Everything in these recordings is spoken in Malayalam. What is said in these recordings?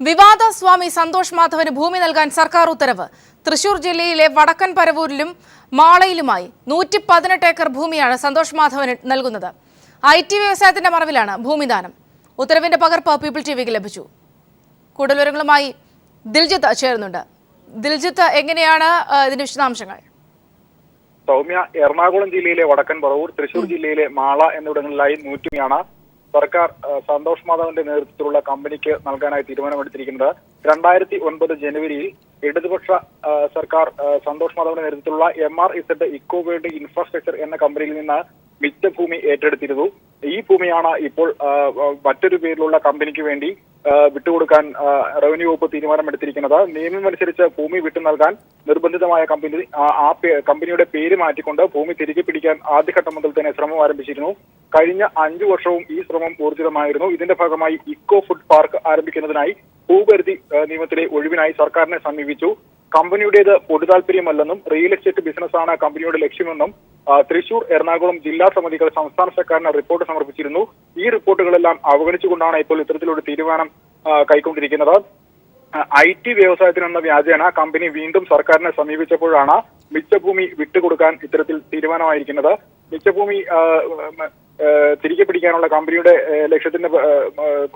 വിവാദ സ്വാമി സന്തോഷ് മാധവന് ഭൂമി നൽകാൻ സർക്കാർ ഉത്തരവ്. തൃശൂർ ജില്ലയിലെ വടക്കൻ പരവൂരിലും മാളയിലുമായി 118 ഏക്കർ ഭൂമിയാണ് സന്തോഷ് മാധവന് നൽകുന്നത്. IT വ്യവസായത്തിന്റെ മറവിലാണ് ഭൂമിദാനം. ഉത്തരവിന്റെ പകർപ്പ് പീപ്പിൾ ടിവിക്ക് ലഭിച്ചു. കൂടുതൽ വിവരങ്ങളുമായി ദിൽജിത്ത് ചേരുന്നുണ്ട്. ദിൽജിത്ത്, എങ്ങനെയാണ് ഇതിന്റെ വിശദാംശങ്ങൾ? സൗമ്യ, എറണാകുളം ജില്ലയിലെ വടക്കൻ പറവൂർ, തൃശൂർ ജില്ലയിലെ മാള എന്നിവിടങ്ങളിലായി 100 സർക്കാർ സന്തോഷ് മാധവന്റെ നേതൃത്വത്തിലുള്ള കമ്പനിക്ക് നൽകാനായി തീരുമാനമെടുത്തിരിക്കുന്നത്. 2009 ജനുവരിയിൽ ഇടതുപക്ഷ സർക്കാർ സന്തോഷ് മാധവന്റെ നേതൃത്വത്തിലുള്ള MRZ ഇക്കോ വേൾഡ് ഇൻഫ്രാസ്ട്രക്ചർ എന്ന കമ്പനിയിൽ നിന്ന് മിച്ച ഭൂമി ഏറ്റെടുത്തിരുന്നു. ഈ ഭൂമിയാണ് ഇപ്പോൾ മറ്റൊരു പേരിലുള്ള കമ്പനിക്ക് വേണ്ടി വിട്ടുകൊടുക്കാൻ റവന്യൂ വകുപ്പ് തീരുമാനമെടുത്തിരിക്കുന്നത്. നിയമമനുസരിച്ച് ഭൂമി വിട്ടു നൽകാൻ നിർബന്ധിതമായ കമ്പനിയുടെ പേര് മാറ്റിക്കൊണ്ട് ഭൂമി തിരികെ പിടിക്കാൻ ആദ്യഘട്ടം മുതൽ തന്നെ ശ്രമം ആരംഭിച്ചിരുന്നു. കഴിഞ്ഞ 5 വർഷവും ഈ ശ്രമം ഊർജിതമായിരുന്നു. ഇതിന്റെ ഭാഗമായി ഇക്കോ ഫുഡ് പാർക്ക് ആരംഭിക്കുന്നതിനായി ഭൂപരിധി നിയമത്തിലെ ഒഴിവിനായി സർക്കാരിനെ സമീപിച്ചു. കമ്പനിയുടേത് പൊതു താല്പര്യമല്ലെന്നും റിയൽ എസ്റ്റേറ്റ് ബിസിനസ്സാണ് കമ്പനിയുടെ ലക്ഷ്യമെന്നും തൃശൂർ, എറണാകുളം ജില്ലാ സമിതികൾ സംസ്ഥാന സർക്കാരിന് റിപ്പോർട്ട് സമർപ്പിച്ചിരുന്നു. ഈ റിപ്പോർട്ടുകളെല്ലാം അവഗണിച്ചുകൊണ്ടാണ് ഇപ്പോൾ ഇത്തരത്തിലൊരു തീരുമാനം കൈക്കൊണ്ടിരിക്കുന്നത്. IT വ്യവസായത്തിനെന്ന വ്യാജേന കമ്പനി വീണ്ടും സർക്കാരിനെ സമീപിച്ചപ്പോഴാണ് മിച്ചഭൂമി വിട്ടുകൊടുക്കാൻ ഇത്തരത്തിൽ തീരുമാനമായിരിക്കുന്നത്. മിച്ചഭൂമി തിരികെ പിടിക്കാനുള്ള കമ്പനിയുടെ ലക്ഷ്യത്തിന്റെ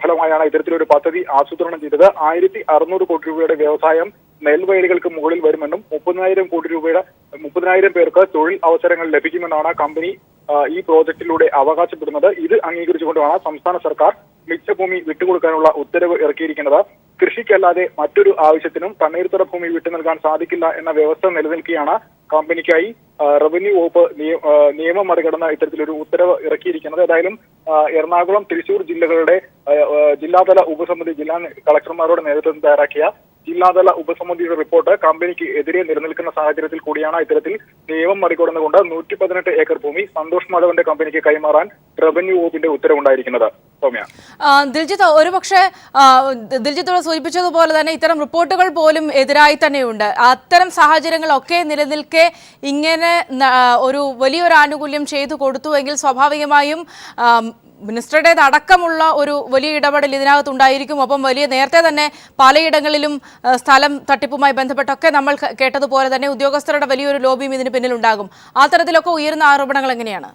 ഫലമായാണ് ഇത്തരത്തിലൊരു പദ്ധതി ആസൂത്രണം ചെയ്തത്. 1600 കോടി രൂപയുടെ വ്യവസായം നെൽവയലുകൾക്ക് മുകളിൽ വരുമെന്നും 30,000 പേർക്ക് തൊഴിൽ അവസരങ്ങൾ ലഭിക്കുമെന്നാണ് കമ്പനി ഈ പ്രോജക്റ്റിലൂടെ അവകാശപ്പെടുന്നത്. ഇത് അംഗീകരിച്ചുകൊണ്ടാണ് സംസ്ഥാന സർക്കാർ മിച്ചഭൂമി വിട്ടുകൊടുക്കാനുള്ള ഉത്തരവ് ഇറക്കിയിരിക്കുന്നത്. കൃഷിക്കല്ലാതെ മറ്റൊരു ആവശ്യത്തിനും തണ്ണീർത്തട ഭൂമി വിട്ടു നൽകാൻ സാധിക്കില്ല എന്ന വ്യവസ്ഥ നിലനിൽക്കെയാണ് കമ്പനിക്കായി റവന്യൂ വകുപ്പ് നിയമം മറികടന്ന് ഇത്തരത്തിലൊരു ഉത്തരവ് ഇറക്കിയിരിക്കുന്നത്. ഏതായാലും എറണാകുളം, തൃശൂർ ജില്ലകളുടെ ജില്ലാതല ഉപസമിതി ജില്ലാ കളക്ടർമാരുടെ നേതൃത്വത്തിൽ തയ്യാറാക്കിയ ജില്ലാതല ഉപസമിതിയുടെ റിപ്പോർട്ട് കമ്പനിക്ക് എതിരെ നിലനിൽക്കുന്ന സാഹചര്യത്തിൽ കൂടിയാണ് ഇത്തരത്തിൽ നിയമം മറികടന്നുകൊണ്ട് 118 ഏക്കർ ഭൂമി സന്തോഷ് മാധവന്റെ കമ്പനിക്ക് കൈമാറാൻ റവന്യൂ വകുപ്പിന്റെ ഉത്തരവുണ്ടായിരിക്കുന്നത്. സൗമ്യ, ദിൽജിത്ത്, ഒരുപക്ഷെ ദിൽജിത്തോട് സൂചിപ്പിച്ചതുപോലെ തന്നെ ഇത്തരം റിപ്പോർട്ടുകൾ പോലും എതിരായി തന്നെയുണ്ട്. അത്തരം സാഹചര്യങ്ങളൊക്കെ നിലനിൽക്കെ ഇങ്ങനെ ഒരു വലിയൊരു ആനുകൂല്യം ചെയ്തു കൊടുത്തുവെങ്കിൽ സ്വാഭാവികമായും മിനിസ്റ്ററുടേത് അടക്കമുള്ള ഒരു വലിയ ഇടപെടൽ ഇതിനകത്തുണ്ടായിരിക്കും. ഒപ്പം നേരത്തെ തന്നെ പലയിടങ്ങളിലും സ്ഥലം തട്ടിപ്പുമായി ബന്ധപ്പെട്ടൊക്കെ നമ്മൾ കേട്ടതുപോലെ തന്നെ ഉദ്യോഗസ്ഥരുടെ വലിയൊരു ലോബിയും ഇതിന് പിന്നിലുണ്ടാകും. ആ തരത്തിലൊക്കെ ഉയർന്ന ആരോപണങ്ങൾ എങ്ങനെയാണ്?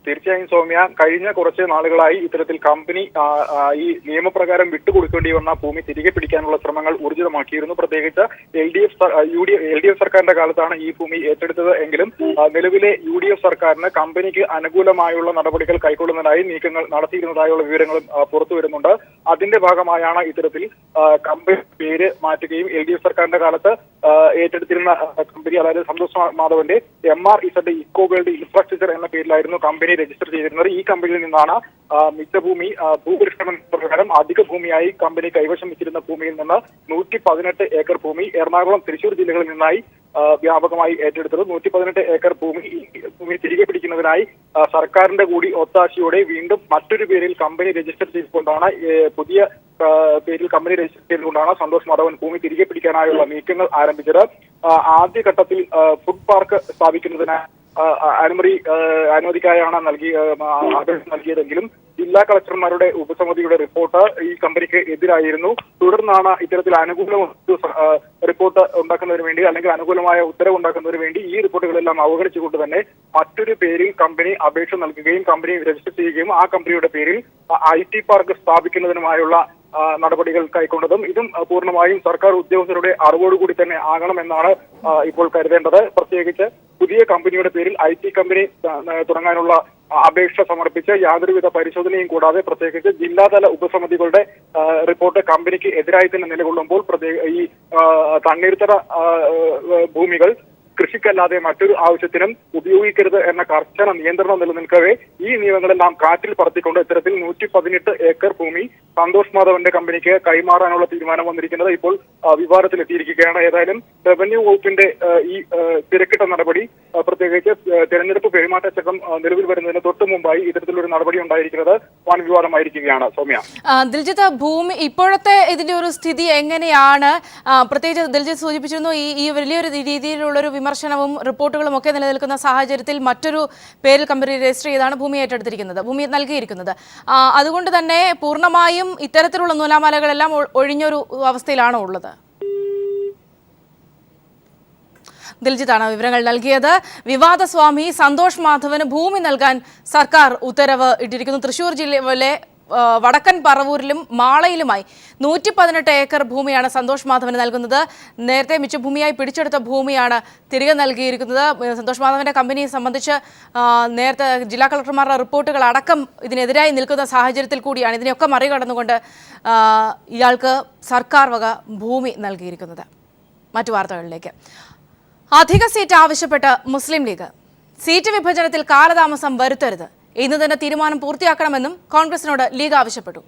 തീർച്ചയായും സൗമ്യ, കഴിഞ്ഞ കുറച്ച് നാളുകളായി ഇത്തരത്തിൽ കമ്പനി ഈ നിയമപ്രകാരം വിട്ടുകൊടുക്കേണ്ടി വന്ന ഭൂമി തിരികെ പിടിക്കാനുള്ള ശ്രമങ്ങൾ ഊർജിതമാക്കിയിരുന്നു. പ്രത്യേകിച്ച് LDF സർക്കാരിന്റെ കാലത്താണ് ഈ ഭൂമി ഏറ്റെടുത്തത് എങ്കിലും നിലവിലെ UDF സർക്കാരിന് കമ്പനിക്ക് അനുകൂലമായുള്ള നടപടികൾ കൈക്കൊള്ളുന്നതിനായി നീക്കങ്ങൾ നടത്തിയിരുന്നതായുള്ള വിവരങ്ങളും പുറത്തു വരുന്നുണ്ട്. അതിന്റെ ഭാഗമായാണ് ഇത്തരത്തിൽ കമ്പനി പേര് മാറ്റുകയും LDF സർക്കാരിന്റെ കാലത്ത് ഏറ്റെടുത്തിരുന്ന കമ്പനി, അതായത് സന്തോഷ് മാധവന്റെ MRZ ഇക്കോ വേൾഡ് ഇൻഫ്രാസ്ട്രക്ചർ എന്ന പേരിലായിരുന്നു കമ്പനി രജിസ്റ്റർ ചെയ്തിരുന്നത്. ഈ കമ്പനിയിൽ നിന്നാണ് മിച്ചഭൂമി ഭൂപരിഷ്കരണ പ്രകാരം അധിക ഭൂമിയായി കമ്പനി കൈവശം വെച്ചിരുന്ന ഭൂമിയിൽ നിന്ന് 118 ഏക്കർ ഭൂമി എറണാകുളം, തൃശൂർ ജില്ലകളിൽ നിന്നായി വ്യാപകമായി ഏറ്റെടുത്തത്. 118 ഏക്കർ ഭൂമി തിരികെ പിടിക്കുന്നതിനായി സർക്കാരിന്റെ കൂടി ഒത്താശയോടെ വീണ്ടും മറ്റൊരു പേരിൽ കമ്പനി രജിസ്റ്റർ ചെയ്തുകൊണ്ടാണ് പുതിയ പേരിൽ കമ്പനി രജിസ്റ്റർ ചെയ്തുകൊണ്ടാണ് സന്തോഷ് മാധവൻ ഭൂമി തിരികെ പിടിക്കാനായുള്ള നീക്കങ്ങൾ ആരംഭിച്ചത്. ആദ്യഘട്ടത്തിൽ ഫുഡ് പാർക്ക് സ്ഥാപിക്കുന്നതിന് അനുമതിക്കായാണ് നൽകിയതെങ്കിലും ജില്ലാ കളക്ടർമാരുടെ ഉപസമിതിയുടെ റിപ്പോർട്ട് ഈ കമ്പനിക്ക് എതിരായിരുന്നു. തുടർന്നാണ് ഇത്തരത്തിൽ അനുകൂല റിപ്പോർട്ട് ഉണ്ടാക്കുന്നതിന് വേണ്ടി, അല്ലെങ്കിൽ അനുകൂലമായ ഉത്തരവ് ഉണ്ടാക്കുന്നതിന് വേണ്ടി ഈ റിപ്പോർട്ടുകളെല്ലാം അവഗണിച്ചുകൊണ്ട് തന്നെ മറ്റൊരു പേരിൽ കമ്പനി അപേക്ഷ നൽകുകയും കമ്പനി രജിസ്റ്റർ ചെയ്യുകയും ആ കമ്പനിയുടെ പേരിൽ IT പാർക്ക് സ്ഥാപിക്കുന്നതിനുമായുള്ള നടപടികൾ കൈക്കൊണ്ടതും. ഇതും പൂർണ്ണമായും സർക്കാർ ഉദ്യോഗസ്ഥരുടെ അറിവോടുകൂടി തന്നെ ആകണമെന്നാണ് ഇപ്പോൾ കരുതേണ്ടത്. പ്രത്യേകിച്ച് പുതിയ കമ്പനിയുടെ പേരിൽ IT കമ്പനി തുടങ്ങാനുള്ള അപേക്ഷ സമർപ്പിച്ച് യാതൊരുവിധ പരിശോധനയും കൂടാതെ പ്രത്യേകിച്ച് ജില്ലാതല ഉപസമിതികളുടെ റിപ്പോർട്ട് കമ്പനിക്ക് എതിരായി തന്നെ നിലകൊള്ളുമ്പോൾ ഈ തണ്ണീർത്തട ഭൂമികൾ കൃഷിക്കല്ലാതെ മറ്റൊരു ആവശ്യത്തിനും ഉപയോഗിക്കരുത് എന്ന കർശന നിയന്ത്രണം നിലനിൽക്കവേ ഈ നിയമങ്ങളെല്ലാം കാറ്റിൽ പറത്തിക്കൊണ്ട് ഇത്തരത്തിൽ 118 ഏക്കർ ഭൂമി സന്തോഷ് മാധവന്റെ കമ്പനിക്ക് കൈമാറാനുള്ള തീരുമാനം വന്നിരിക്കുന്നത് ഇപ്പോൾ വിവാദത്തിലെത്തിയിരിക്കുകയാണ്. ഏതായാലും റവന്യൂ വകുപ്പിന്റെ ഈ തിരക്കിട്ട നടപടി, പ്രത്യേകിച്ച് തെരഞ്ഞെടുപ്പ് പെരുമാറ്റച്ചട്ടം നിലവിൽ വരുന്നതിന് തൊട്ട് മുമ്പായി ഇത്തരത്തിലൊരു നടപടി ഉണ്ടായിരിക്കുന്നത് വൻ വിവാദമായിരിക്കുകയാണ്. സൗമ്യ, ദിൽജിത്ത്, ഭൂമി ഇപ്പോഴത്തെ ഇതിന്റെ ഒരു സ്ഥിതി എങ്ങനെയാണ്? പ്രത്യേകിച്ച് ദിൽജിത്ത് സൂചിപ്പിച്ചിരുന്നു ഈ വലിയൊരു രീതിയിലുള്ള ഒരു വിമർശനവും റിപ്പോർട്ടുകളും ഒക്കെ നിലനിൽക്കുന്ന സാഹചര്യത്തിൽ മറ്റൊരു പേരിൽ കമ്പനി രജിസ്റ്റർ ചെയ്താണ് ഭൂമി ഏറ്റെടുത്തിരിക്കുന്നത്, ഭൂമി നൽകിയിരിക്കുന്നത്. അതുകൊണ്ട് തന്നെ പൂർണ്ണമായും ഇത്തരത്തിലുള്ള നൂലാമാലകളെല്ലാം ഒഴിഞ്ഞൊരു അവസ്ഥയിലാണോ ഉള്ളത്? ദിൽജിത്താണ് വിവരങ്ങൾ നൽകിയത്. വിവാദ സ്വാമി സന്തോഷ് മാധവന് ഭൂമി നൽകാൻ സർക്കാർ ഉത്തരവ് ഇട്ടിരിക്കുന്നു. തൃശൂർ ജില്ലയിലെ വടക്കൻ പറവൂരിലും മാളയിലുമായി 118 ഏക്കർ ഭൂമിയാണ് സന്തോഷ് മാധവന് നൽകുന്നത്. നേരത്തെ മിച്ചഭൂമിയായി പിടിച്ചെടുത്ത ഭൂമിയാണ് തിരികെ നൽകിയിരിക്കുന്നത്. സന്തോഷ് മാധവന്റെ കമ്പനിയെ സംബന്ധിച്ച് നേരത്തെ ജില്ലാ കളക്ടർമാരുടെ റിപ്പോർട്ടുകൾ അടക്കം ഇതിനെതിരായി നിൽക്കുന്ന സാഹചര്യത്തിൽ കൂടിയാണ് ഇതിനെയൊക്കെ മറികടന്നുകൊണ്ട് ഇയാൾക്ക് സർക്കാർ വക ഭൂമി നൽകിയിരിക്കുന്നത്. മറ്റു വാർത്തകളിലേക്ക്. അധിക സീറ്റ് ആവശ്യപ്പെട്ട് മുസ്ലിം ലീഗ്. സീറ്റ് വിഭജനത്തിൽ കാലതാമസം വരുത്തരുത്, ഇന്ന് തന്നെ തീരുമാനം പൂർത്തിയാക്കണമെന്നും കോൺഗ്രസിനോട് ലീഗ് ആവശ്യപ്പെട്ടു.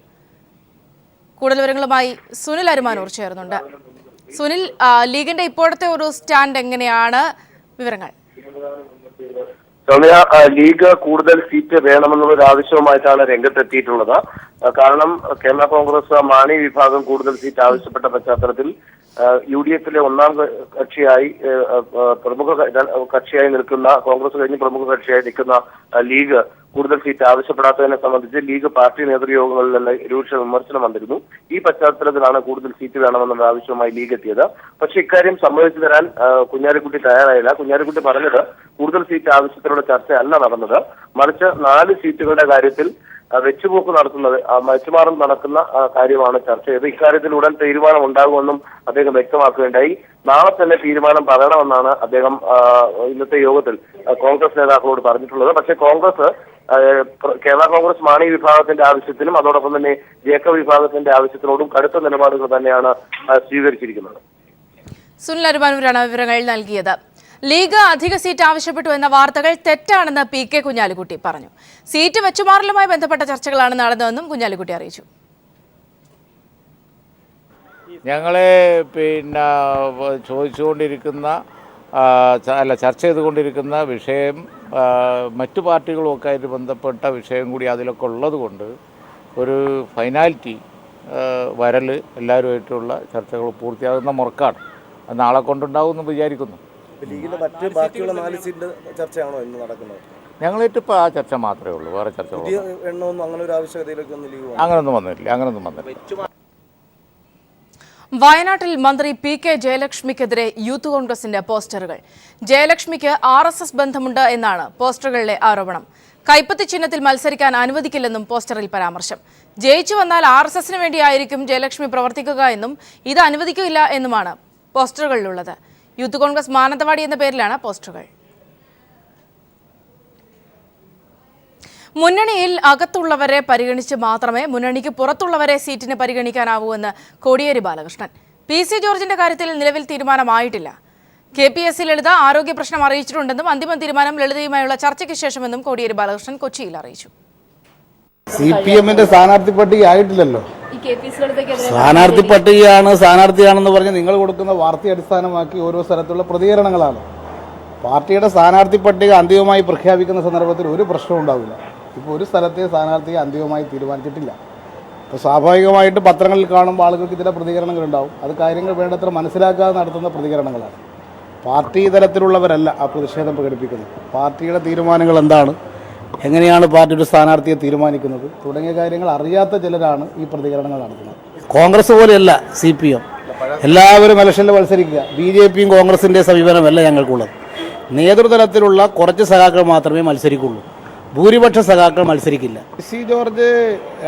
കൂടുതൽ വിവരങ്ങളുമായി സുനിൽ അരുമാനൂർ ചേർന്നുണ്ട്. സുനിൽ, ലീഗിന്റെ ഇപ്പോഴത്തെ ഒരു സ്റ്റാൻഡ് എങ്ങനെയാണ്? വിവരങ്ങൾ. സൗമ്യ, ലീഗ് കൂടുതൽ സീറ്റ് വേണമെന്നുള്ള ഒരു ആവശ്യവുമായിട്ടാണ് രംഗത്തെത്തിയിട്ടുള്ളത്. കാരണം കേരള കോൺഗ്രസ് മാണി വിഭാഗം കൂടുതൽ സീറ്റ് ആവശ്യപ്പെട്ട പശ്ചാത്തലത്തിൽ UDF-ലെ ഒന്നാം കക്ഷിയായി പ്രമുഖ കക്ഷിയായി നിൽക്കുന്ന, കോൺഗ്രസ് കഴിഞ്ഞ് പ്രമുഖ കക്ഷിയായി നിൽക്കുന്ന ലീഗ് കൂടുതൽ സീറ്റ് ആവശ്യപ്പെടാത്തതിനെ സംബന്ധിച്ച് ലീഗ് പാർട്ടി നേതൃയോഗങ്ങളിൽ രൂക്ഷ വിമർശനം വന്നിരുന്നു. ഈ പശ്ചാത്തലത്തിലാണ് കൂടുതൽ സീറ്റ് വേണമെന്നുള്ള ആവശ്യവുമായി ലീഗ് എത്തിയത്. പക്ഷെ ഇക്കാര്യം സമ്മതിച്ചു തരാൻ കുഞ്ഞാലിക്കുട്ടി തയ്യാറായില്ല. കുഞ്ഞാലിക്കുട്ടി പറഞ്ഞത് കൂടുതൽ സീറ്റ് ആവശ്യത്തിലുള്ള ചർച്ചയല്ല നടന്നത്, മറിച്ച് 4 സീറ്റുകളുടെ കാര്യത്തിൽ വെച്ചുപോക്ക് നടത്തുന്നത്, മറ്റുമാറും നടക്കുന്ന കാര്യമാണ് ചർച്ച ചെയ്തത്. ഇക്കാര്യത്തിൽ ഉടൻ തീരുമാനം ഉണ്ടാകുമെന്നും അദ്ദേഹം വ്യക്തമാക്കുകയുണ്ടായി. നാളെ തന്നെ തീരുമാനം പറയണമെന്നാണ് അദ്ദേഹം ഇന്നത്തെ യോഗത്തിൽ കോൺഗ്രസ് നേതാക്കളോട് പറഞ്ഞിട്ടുള്ളത്. പക്ഷേ കോൺഗ്രസ് കേരള കോൺഗ്രസ് മാണി വിഭാഗത്തിന്റെ ആവശ്യത്തിനും അതോടൊപ്പം തന്നെ ജേക്കബ് വിഭാഗത്തിന്റെ ആവശ്യത്തിനോടും കടുത്ത നിലപാടുകൾ തന്നെയാണ് സ്വീകരിച്ചിരിക്കുന്നത്. സുനിൽ അരുമാനൂരാണ് വിവരങ്ങൾ നൽകിയത്. ലീഗ് അധിക സീറ്റ് ആവശ്യപ്പെട്ടു എന്ന വാർത്തകൾ തെറ്റാണെന്ന് PK കുഞ്ഞാലിക്കുട്ടി പറഞ്ഞു. സീറ്റ് വെച്ചുമാറലുമായി ബന്ധപ്പെട്ട ചർച്ചകളാണ് നടന്നതെന്നും കുഞ്ഞാലിക്കുട്ടി അറിയിച്ചു. ഞങ്ങളെ ചോദിച്ചുകൊണ്ടിരിക്കുന്ന ചർച്ച ചെയ്തുകൊണ്ടിരിക്കുന്ന വിഷയം മറ്റു പാർട്ടികളുമൊക്കെ ആയിട്ട് ബന്ധപ്പെട്ട വിഷയം കൂടി അതിലൊക്കെ ഉള്ളത് കൊണ്ട് ഒരു ഫൈനാലിറ്റി വരൽ എല്ലാവരുമായിട്ടുള്ള ചർച്ചകൾ പൂർത്തിയാകുന്ന മുറക്കാണ്. അത് നാളെ കൊണ്ടുണ്ടാവുമെന്ന് വിചാരിക്കുന്നു. ലീഗിന്റെ മറ്റ് ബാക്കിയുള്ള 4 സീറ്റ് ചർച്ചയാണോ ഇന്ന് നടക്കുന്നത്? ഞങ്ങളിട്ടിപ്പോൾ ആ ചർച്ച മാത്രമേ ഉള്ളൂ, വേറെ ചർച്ച എണ്ണമൊന്നും അങ്ങനെ ഒരു ആവശ്യകതയിലേക്കൊന്നും ലീഗ് അങ്ങനൊന്നും വന്നിട്ടില്ല. വയനാട്ടിൽ മന്ത്രി PK ജയലക്ഷ്മിക്കെതിരെ യൂത്ത് കോൺഗ്രസിന്റെ പോസ്റ്ററുകൾ. ജയലക്ഷ്മിക്ക് RSS ബന്ധമുണ്ട് എന്നാണ് പോസ്റ്ററുകളിലെ ആരോപണം. കൈപ്പത്തി ചിഹ്നത്തിൽ മത്സരിക്കാൻ അനുവദിക്കില്ലെന്നും പോസ്റ്ററിൽ പരാമർശം. ജയിച്ചു വന്നാൽ RSSന് വേണ്ടിയായിരിക്കും ജയലക്ഷ്മി പ്രവർത്തിക്കുക എന്നും ഇത് അനുവദിക്കില്ല എന്നുമാണ് പോസ്റ്ററുകളിലുള്ളത്. യൂത്ത് കോൺഗ്രസ് മാനന്തവാടി എന്ന പേരിലാണ് പോസ്റ്ററുകൾ. മുന്നണിയിൽ അകത്തുള്ളവരെ പരിഗണിച്ച് മാത്രമേ മുന്നണിക്ക് പുറത്തുള്ളവരെ സീറ്റിന് പരിഗണിക്കാനാവൂ എന്ന് കോടിയേരി ബാലകൃഷ്ണൻ. PC ജോർജിന്റെ കാര്യത്തിൽ നിലവിൽ തീരുമാനമായിട്ടില്ല. KPSC ലളിത ആരോഗ്യ പ്രശ്നം അറിയിച്ചിട്ടുണ്ടെന്നും അന്തിമ തീരുമാനം ലളിതയുമായുള്ള ചർച്ചയ്ക്ക് ശേഷമെന്നും കോടിയേരി ബാലകൃഷ്ണൻ കൊച്ചിയിൽ അറിയിച്ചു. CPM-ന്റെ സ്ഥാനാർത്ഥി പട്ടിക ആയിട്ടില്ലല്ലോ. സ്ഥാനാർത്ഥി പട്ടികയാണ്, സ്ഥാനാർത്ഥിയാണെന്ന് പറഞ്ഞ് നിങ്ങൾ കൊടുക്കുന്ന വാർത്തയെ അടിസ്ഥാനമാക്കി ഓരോ സ്ഥലത്തുള്ള പ്രതികരണങ്ങളാണ്. പാർട്ടിയുടെ സ്ഥാനാർത്ഥി പട്ടിക അന്തിമമായി പ്രഖ്യാപിക്കുന്ന സന്ദർഭത്തിൽ ഒരു പ്രശ്നവും ഉണ്ടാവില്ല. ഇപ്പോൾ ഒരു സ്ഥലത്തെ സ്ഥാനാർത്ഥിയെ അന്തിമമായി തീരുമാനിച്ചിട്ടില്ല. അപ്പോൾ സ്വാഭാവികമായിട്ട് പത്രങ്ങളിൽ കാണുമ്പോൾ ആളുകൾക്ക് ചില പ്രതികരണങ്ങളുണ്ടാവും. അത് കാര്യങ്ങൾ വേണ്ടത്ര മനസ്സിലാക്കാതെ നടത്തുന്ന പ്രതികരണങ്ങളാണ്. പാർട്ടി തലത്തിലുള്ളവരല്ല ആ പ്രതിഷേധം പ്രകടിപ്പിക്കുന്നത്. പാർട്ടിയുടെ തീരുമാനങ്ങൾ എന്താണ്, എങ്ങനെയാണ് പാർട്ടിയുടെ സ്ഥാനാർത്ഥിയെ തീരുമാനിക്കുന്നത് തുടങ്ങിയ കാര്യങ്ങൾ അറിയാത്ത ചിലരാണ് ഈ പ്രതികരണങ്ങൾ നടത്തുന്നത്. കോൺഗ്രസ് പോലെയല്ല CPM. എല്ലാവരും ഇലക്ഷനിൽ മത്സരിക്കുക. BJPയും കോൺഗ്രസിൻ്റെ സമീപനമല്ല ഞങ്ങൾക്കുള്ളത്. നേതൃതലത്തിലുള്ള കുറച്ച് സഖാക്കൾ മാത്രമേ മത്സരിക്കുള്ളൂ, ഭൂരിപക്ഷ സഖാക്കൾ മത്സരിക്കില്ല. PC ജോർജ്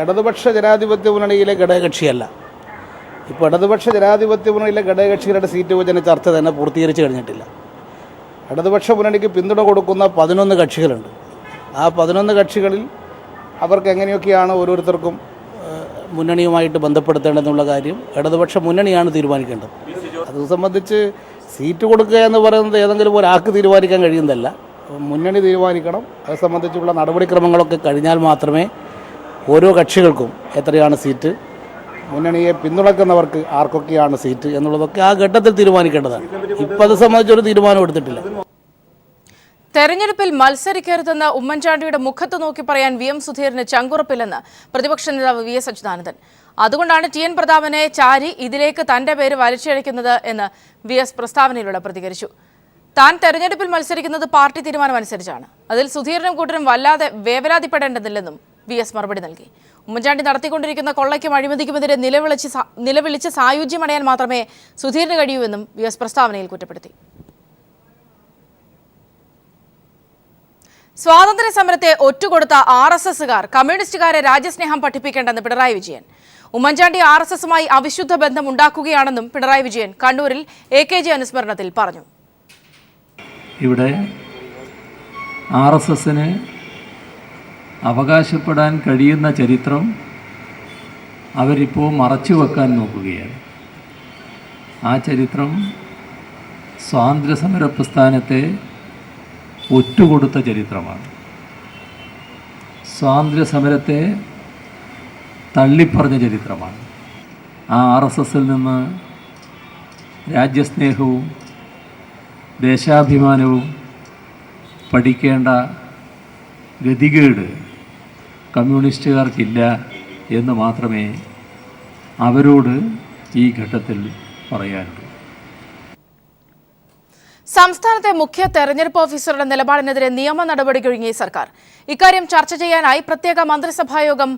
ഇടതുപക്ഷ ജനാധിപത്യ മുന്നണിയിലെ ഘടകകക്ഷിയല്ല. ഇപ്പോൾ ഇടതുപക്ഷ ജനാധിപത്യ മുന്നണിയിലെ ഘടകകക്ഷികളുടെ സീറ്റ് വിഭജന ചർച്ച തന്നെ പൂർത്തീകരിച്ച് കഴിഞ്ഞിട്ടില്ല. ഇടതുപക്ഷ മുന്നണിക്ക് പിന്തുണ കൊടുക്കുന്ന 11 കക്ഷികളുണ്ട്. ആ 11 കക്ഷികളിൽ അവർക്ക് എങ്ങനെയൊക്കെയാണ് ഓരോരുത്തർക്കും മുന്നണിയുമായിട്ട് ബന്ധപ്പെടുത്തേണ്ടതെന്നുള്ള കാര്യം ഇടതുപക്ഷ മുന്നണിയാണ് തീരുമാനിക്കേണ്ടത്. അത് സംബന്ധിച്ച് സീറ്റ് കൊടുക്കുക എന്ന് പറയുന്നത് ഏതെങ്കിലും ഒരാൾക്ക് തീരുമാനിക്കാൻ കഴിയുന്നതല്ല, മുന്നണി തീരുമാനിക്കണം. അത് സംബന്ധിച്ചുള്ള നടപടിക്രമങ്ങളൊക്കെ കഴിഞ്ഞാൽ മാത്രമേ ഓരോ കക്ഷികൾക്കും എത്രയാണ് സീറ്റ്, മുന്നണിയെ പിന്തുണക്കുന്നവർക്ക് ആർക്കൊക്കെയാണ് സീറ്റ് എന്നുള്ളതൊക്കെ ആ ഘട്ടത്തിൽ തീരുമാനിക്കേണ്ടതാണ്. ഇപ്പം അത് സംബന്ധിച്ചൊരു തീരുമാനം എടുത്തിട്ടില്ല. തെരഞ്ഞെടുപ്പിൽ മത്സരിക്കരുതെന്ന് ഉമ്മൻചാണ്ടിയുടെ മുഖത്ത് നോക്കി പറയാൻ VM സുധീറിന് ചങ്കുറപ്പില്ലെന്ന് പ്രതിപക്ഷ നേതാവ് VS അച്യുതാനന്ദൻ. അതുകൊണ്ടാണ് TN പ്രതാപനെ ചാരി ഇതിലേക്ക് തന്റെ പേര് വലിച്ചിഴയ്ക്കുന്നത് എന്ന് VS പ്രസ്താവനയിലൂടെ പ്രതികരിച്ചു. താൻ തെരഞ്ഞെടുപ്പിൽ മത്സരിക്കുന്നത് പാർട്ടി തീരുമാനമനുസരിച്ചാണ്. അതിൽ സുധീരനും കൂട്ടരും വല്ലാതെ വേവലാതിപ്പെടേണ്ടതില്ലെന്നും VS മറുപടി നൽകി. ഉമ്മൻചാണ്ടി നടത്തിക്കൊണ്ടിരിക്കുന്ന കൊള്ളയ്ക്കും അഴിമതിക്കുമെതിരെ നിലവിളിച്ച് സായുജ്യമടയാൻ മാത്രമേ സുധീരന് കഴിയൂവെന്നും VS പ്രസ്താവനയിൽ കുറ്റപ്പെടുത്തി. സ്വാതന്ത്ര്യ സമരത്തെ ഒറ്റുകൊടുത്ത RSSകാർ കമ്മ്യൂണിസ്റ്റുകാരെ രാജ്യസ്നേഹം പഠിപ്പിക്കേണ്ടെന്ന് പിണറായി വിജയൻ. ഉമ്മൻചാണ്ടി RSSുമായി അവിശുദ്ധ ബന്ധം ഉണ്ടാക്കുകയാണെന്നും പിണറായി വിജയൻ കണ്ണൂരിൽ AKG അനുസ്മരണത്തിൽ പറഞ്ഞു. ഇവിടെ RSSന് അവകാശപ്പെടാൻ കഴിയുന്ന ചരിത്രം അവരിപ്പോൾ മറച്ചു വെക്കാൻ നോക്കുകയാണ്. ആ ചരിത്രം സ്വാതന്ത്ര്യസമര പ്രസ്ഥാനത്തെ ഒറ്റുകൊടുത്ത ചരിത്രമാണ്. സ്വാതന്ത്ര്യസമരത്തെ തള്ളിപ്പറഞ്ഞ ചരിത്രമാണ്. ആ RSSൽ നിന്ന് രാജ്യസ്നേഹവും ദേശാഭിമാനവും പഠിക്കേണ്ട ഗതികേട് കമ്മ്യൂണിസ്റ്റുകാർക്കില്ല എന്ന് മാത്രമേ അവരോട് ഈ ഘട്ടത്തിൽ പറയാനുള്ളൂ. സംസ്ഥാനത്തെ മുഖ്യ തെരഞ്ഞെടുപ്പ് ഓഫീസറുടെ നിലപാടിനെതിരെ നിയമ നടപടിക്കൊരുങ്ങി സർക്കാർ. ഇക്കാര്യം ചർച്ച ചെയ്യാനായി പ്രത്യേക മന്ത്രിസഭായോഗം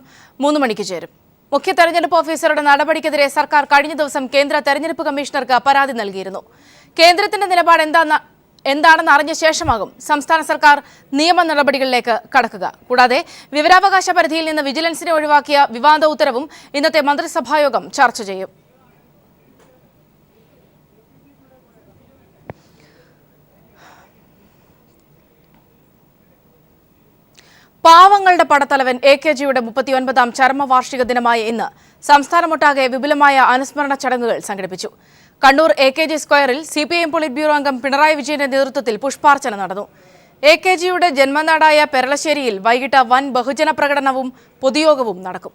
3 മണിക്ക് ചേരും. മുഖ്യ തെരഞ്ഞെടുപ്പ് ഓഫീസറുടെ നടപടിക്കെതിരെ സർക്കാർ കഴിഞ്ഞ ദിവസം കേന്ദ്ര തെരഞ്ഞെടുപ്പ് കമ്മീഷണർക്ക് പരാതി നൽകിയിരുന്നു. കേന്ദ്രത്തിന്റെ നിലപാട് എന്താണെന്ന് അറിഞ്ഞ ശേഷമാകും സംസ്ഥാന സർക്കാർ നിയമ നടപടികളിലേക്ക് കടക്കുക. കൂടാതെ വിവരാവകാശ പരിധിയിൽ നിന്ന് വിജിലൻസിനെ ഒഴിവാക്കിയ വിവാദ ഉത്തരവും ഇന്നത്തെ മന്ത്രിസഭായോഗം ചർച്ച ചെയ്യും. പാവങ്ങളുടെ പടത്തലവൻ AKGയുടെ 39ാം ചരമവാർഷിക ദിനമായ ഇന്ന് സംസ്ഥാനമൊട്ടാകെ വിപുലമായ അനുസ്മരണ ചടങ്ങുകൾ സംഘടിപ്പിച്ചു. കണ്ണൂർ AKG സ്ക്വയറിൽ CPIM പോളിറ്റ് ബ്യൂറോ അംഗം പിണറായി വിജയന്റെ നേതൃത്വത്തിൽ പുഷ്പാർച്ചന നടന്നു. AKGയുടെ ജന്മനാടായ പെരളശ്ശേരിയിൽ വൈകിട്ട് വൻ ബഹുജന പ്രകടനവും പൊതുയോഗവും നടക്കും.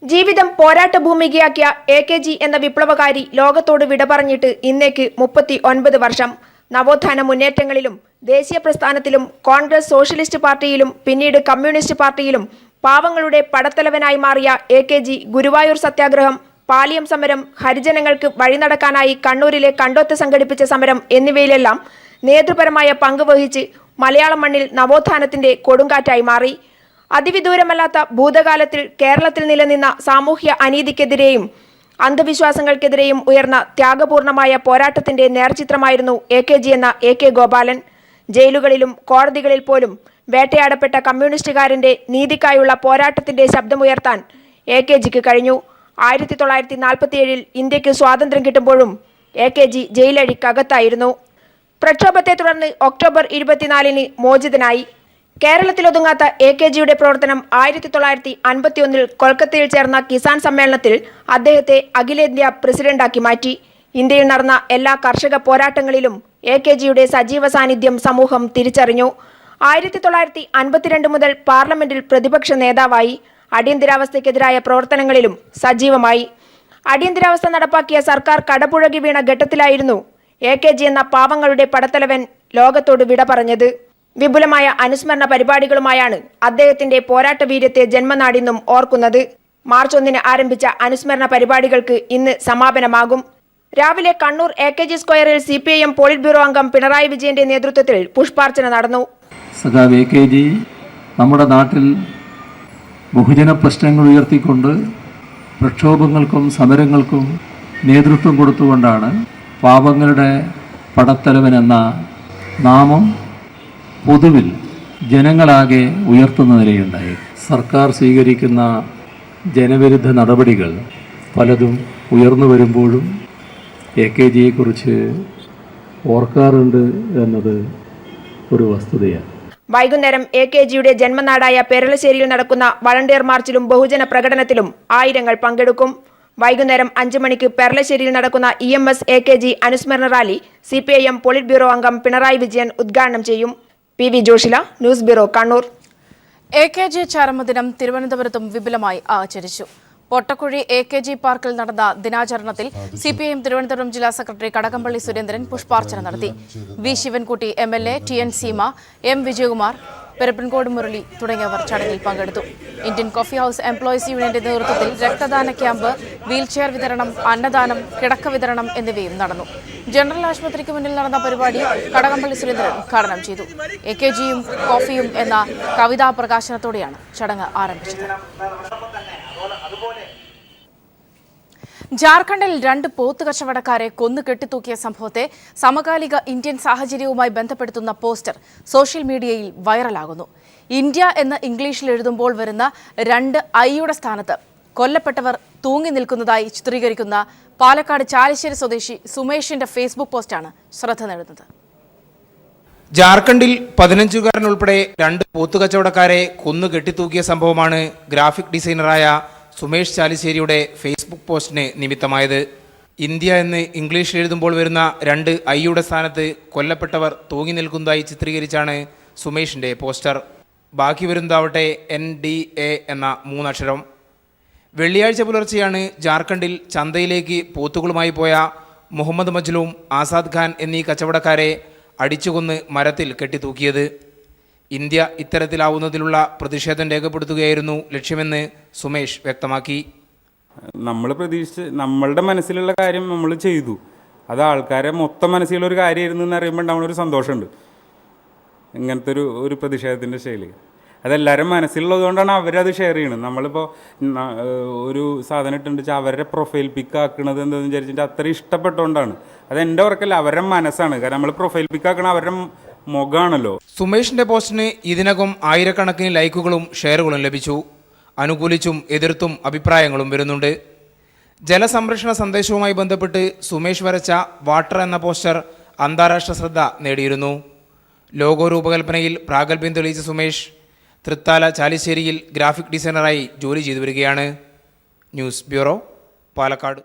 ജീവിതം പോരാട്ട ഭൂമികയാക്കിയ AKG എന്ന വിപ്ലവകാരി ലോകത്തോട് വിട പറഞ്ഞിട്ട് ഇന്നേക്ക് 39 വർഷം. നവോത്ഥാന മുന്നേറ്റങ്ങളിലും ദേശീയ പ്രസ്ഥാനത്തിലും കോൺഗ്രസ് സോഷ്യലിസ്റ്റ് പാർട്ടിയിലും പിന്നീട് കമ്മ്യൂണിസ്റ്റ് പാർട്ടിയിലും പാവങ്ങളുടെ പടത്തലവനായി മാറിയ AKG ഗുരുവായൂർ സത്യാഗ്രഹം, പാലിയം സമരം, ഹരിജനങ്ങൾക്ക് വഴിനടക്കാനായി കണ്ണൂരിലെ കണ്ടോത്ത് സംഘടിപ്പിച്ച സമരം എന്നിവയിലെല്ലാം നേതൃപരമായ പങ്ക് വഹിച്ച് മലയാളം മണ്ണിൽ നവോത്ഥാനത്തിന്റെ കൊടുങ്കാറ്റായി മാറി. അതിവിദൂരമല്ലാത്ത ഭൂതകാലത്തിൽ കേരളത്തിൽ നിലനിന്ന സാമൂഹ്യ അനീതിക്കെതിരെയും അന്ധവിശ്വാസങ്ങൾക്കെതിരെയും ഉയർന്ന ത്യാഗപൂർണമായ പോരാട്ടത്തിന്റെ നേർചിത്രമായിരുന്നു AKG എന്ന AK ഗോപാലൻ. ജയിലുകളിലും കോടതികളിൽ പോലും വേട്ടയാടപ്പെട്ട കമ്മ്യൂണിസ്റ്റുകാരന്റെ നീതിക്കായുള്ള പോരാട്ടത്തിന്റെ ശബ്ദമുയർത്താൻ AKGക്ക് കഴിഞ്ഞു. 1947 ഇന്ത്യക്ക് സ്വാതന്ത്ര്യം കിട്ടുമ്പോഴും AKG ജയിലഴിക്കകത്തായിരുന്നു. പ്രക്ഷോഭത്തെ തുടർന്ന് ഒക്ടോബർ 24 മോചിതനായി. കേരളത്തിലൊതുങ്ങാത്ത AKGയുടെ പ്രവർത്തനം 1951 കൊൽക്കത്തയിൽ ചേർന്ന കിസാൻ സമ്മേളനത്തിൽ അദ്ദേഹത്തെ അഖിലേന്ത്യാ പ്രസിഡന്റാക്കി മാറ്റി. ഇന്ത്യയിൽ നടന്ന എല്ലാ കർഷക പോരാട്ടങ്ങളിലും AKGയുടെ സജീവ സാന്നിധ്യം സമൂഹം തിരിച്ചറിഞ്ഞു. 1952 മുതൽ പാർലമെന്റിൽ പ്രതിപക്ഷ നേതാവായി. അടിയന്തരാവസ്ഥയ്ക്കെതിരായ പ്രവർത്തനങ്ങളിലും സജീവമായി. അടിയന്തരാവസ്ഥ നടപ്പാക്കിയ സർക്കാർ കടപുഴകി വീണ ഘട്ടത്തിലായിരുന്നു AKG എന്ന പാവങ്ങളുടെ പടത്തലവൻ ലോകത്തോട് വിട പറഞ്ഞത്. വിപുലമായ അനുസ്മരണ പരിപാടികളുമായാണ് അദ്ദേഹത്തിന്റെ പോരാട്ട വീര്യത്തെ ജന്മനാടിന്നും ഓർക്കുന്നത്. മാർച്ച് 1 ആരംഭിച്ച അനുസ്മരണ പരിപാടികൾക്ക് ഇന്ന് സമാപനമാകും. രാവിലെ കണ്ണൂർ AKG സ്ക്വയറിൽ CPIM പോളിറ്റ് ബ്യൂറോ അംഗം പിണറായി വിജയന്റെ നേതൃത്വത്തിൽ പുഷ്പാർച്ചന നടന്നു. സഖാവ് AKG നമ്മുടെ നാട്ടിൽ ബഹുജന പ്രശ്നങ്ങൾ ഉയർത്തിക്കൊണ്ട് പ്രക്ഷോഭങ്ങൾക്കും സമരങ്ങൾക്കും നേതൃത്വം കൊടുത്തുകൊണ്ടാണ് പാവങ്ങളുടെ പടത്തലവൻ എന്ന നാമം പൊതുവിൽ ജനങ്ങളാകെ ഉയർത്തുന്ന നിലയുണ്ടായി. സർക്കാർ സ്വീകരിക്കുന്ന ജനവിരുദ്ധ നടപടികൾ പലതും ഉയർന്നു വരുമ്പോഴും AKGയെക്കുറിച്ച് ഓർക്കാറുണ്ട് എന്നത് ഒരു വസ്തുതയാണ്. വൈകുന്നേരം AKGയുടെ ജന്മനാടായ പെരളശ്ശേരിയിൽ നടക്കുന്ന വളണ്ടിയർ മാർച്ചിലും ബഹുജന പ്രകടനത്തിലും ആയിരങ്ങൾ പങ്കെടുക്കും. വൈകുന്നേരം 5 മണിക്ക് പെരളശ്ശേരിയിൽ നടക്കുന്ന EMS AKG അനുസ്മരണ റാലി CPIM പോളിറ്റ് ബ്യൂറോ അംഗം പിണറായി വിജയൻ ഉദ്ഘാടനം ചെയ്യും. PV Joshila, news bureau, Kannur. AKG ചരമദിനം തിരുവനന്തപുരത്തും വിപുലമായി ആചരിച്ചു. പൊട്ടക്കുഴി AKG പാർക്കിൽ നടന്ന ദിനാചരണത്തിൽ CPIM തിരുവനന്തപുരം ജില്ലാ സെക്രട്ടറി കടകംപള്ളി സുരേന്ദ്രൻ പുഷ്പാർച്ചന നടത്തി. V Sivankutty MLA, TN Seema, M Vijayakumar, പെരപ്പൻകോട് Murali തുടങ്ങിയവർ ചടങ്ങിൽ പങ്കെടുത്തു. ഇന്ത്യൻ കോഫി ഹൌസ് എംപ്ലോയീസ് യൂണിയന്റെ നേതൃത്വത്തിൽ രക്തദാന ക്യാമ്പ് വീൽചെയർ വിതരണം, അന്നദാനം, കിടക്ക വിതരണം എന്നിവയും നടന്നു. ജനറൽ ആശുപത്രിക്ക് മുന്നിൽ നടന്ന പരിപാടി കടകംപള്ളി സുരേന്ദ്രൻ ഉദ്ഘാടനം ചെയ്തു. AKGയും കോഫിയും എന്ന കവിതാ പ്രകാശനത്തോടെയാണ് ചടങ്ങ് ആരംഭിച്ചത്. ജാർഖണ്ഡിൽ 2 പോത്ത് കച്ചവടക്കാരെ കൊന്നു കെട്ടിത്തൂക്കിയ സംഭവത്തെ സമകാലിക ഇന്ത്യൻ സാഹചര്യവുമായി ബന്ധപ്പെടുത്തുന്ന പോസ്റ്റർ സോഷ്യൽ മീഡിയയിൽ വൈറലാകുന്നു. ഇന്ത്യ എന്ന് ഇംഗ്ലീഷിൽ എഴുതുമ്പോൾ വരുന്ന 2 ഐയുടെ സ്ഥാനത്ത് കൊല്ലപ്പെട്ടവർ തൂങ്ങി നിൽക്കുന്നതായി ചിത്രീകരിക്കുന്ന പാലക്കാട് ചാലിശ്ശേരി സ്വദേശി സുമേഷിന്റെ ഫേസ്ബുക്ക് പോസ്റ്റാണ് ശ്രദ്ധ നേടുന്നത്. ജാർഖണ്ഡിൽ 15-കാരൻ ഉൾപ്പെടെ 2 പോത്ത് കച്ചവടക്കാരെ കൊന്നു കെട്ടിത്തൂക്കിയ സംഭവമാണ് ഗ്രാഫിക് ഡിസൈനറായ സുമേഷ് ചാലിശ്ശേരിയുടെ ഫേസ്ബുക്ക് പോസ്റ്റിന് നിമിത്തമായത്. ഇന്ത്യ എന്ന് ഇംഗ്ലീഷിൽ എഴുതുമ്പോൾ വരുന്ന 2 ഐയുടെ സ്ഥാനത്ത് കൊല്ലപ്പെട്ടവർ തൂങ്ങി നിൽക്കുന്നതായി ചിത്രീകരിച്ചാണ് സുമേഷിന്റെ പോസ്റ്റർ. ബാക്കി വരുന്നതാവട്ടെ NDA എന്ന 3 അക്ഷരം. വെള്ളിയാഴ്ച പുലർച്ചെയാണ് ജാർഖണ്ഡിൽ ചന്തയിലേക്ക് പോത്തുകളുമായി പോയ മുഹമ്മദ് മജ്ലൂം, ആസാദ് ഖാൻ എന്നീ കച്ചവടക്കാരെ അടിച്ചുകൊന്ന് മരത്തിൽ കെട്ടിത്തൂക്കിയത്. ഇന്ത്യ ഇത്തരത്തിലാവുന്നതിലുള്ള പ്രതിഷേധം രേഖപ്പെടുത്തുകയായിരുന്നു ലക്ഷ്യമെന്ന് സുമേഷ് വ്യക്തമാക്കി. നമ്മൾ നമ്മളുടെ മനസ്സിലുള്ള കാര്യം നമ്മൾ ചെയ്തു. അത് ആൾക്കാരെ മൊത്തം മനസ്സിലുള്ള ഒരു കാര്യമായിരുന്നു എന്ന് അറിയുമ്പോൾ നമ്മളൊരു സന്തോഷമുണ്ട്. ഇങ്ങനത്തെ ഒരു പ്രതിഷേധത്തിൻ്റെ ശൈലി അതെല്ലാവരും മനസ്സിലുള്ളതുകൊണ്ടാണ് അവരത് ഷെയർ ചെയ്യണത്. നമ്മളിപ്പോൾ ഒരു സാധനം ഇട്ടുണ്ട് വെച്ചാൽ അവരുടെ പ്രൊഫൈൽ പിക്ക് ആക്കണത് എന്താണെന്ന് വിചാരിച്ചിട്ട് അത്ര ഇഷ്ടപ്പെട്ടുകൊണ്ടാണ്. അത് എൻ്റെ ഉറക്കല്ല, അവരുടെ മനസ്സാണ്. കാരണം നമ്മൾ പ്രൊഫൈൽ പിക്ക് ആക്കണ അവരുടെ മുഖമാണല്ലോ. സുമേഷിന്റെ പോസ്റ്റിന് ഇതിനകം ആയിരക്കണക്കിന് ലൈക്കുകളും ഷെയറുകളും ലഭിച്ചു. അനുകൂലിച്ചും എതിർത്തും അഭിപ്രായങ്ങളും വരുന്നുണ്ട്. ജലസംരക്ഷണ സന്ദേശവുമായി ബന്ധപ്പെട്ട് സുമേഷ് വരച്ച വാട്ടർ എന്ന പോസ്റ്റർ അന്താരാഷ്ട്ര ശ്രദ്ധ നേടിയിരുന്നു. ലോഗോ രൂപകൽപ്പനയിൽ പ്രാഗൽഭ്യം തെളിയിച്ച സുമേഷ് തൃത്താല ചാലിശ്ശേരിയിൽ ഗ്രാഫിക് ഡിസൈനറായി ജോലി ചെയ്തു വരികയാണ്. News bureau, Palakkad.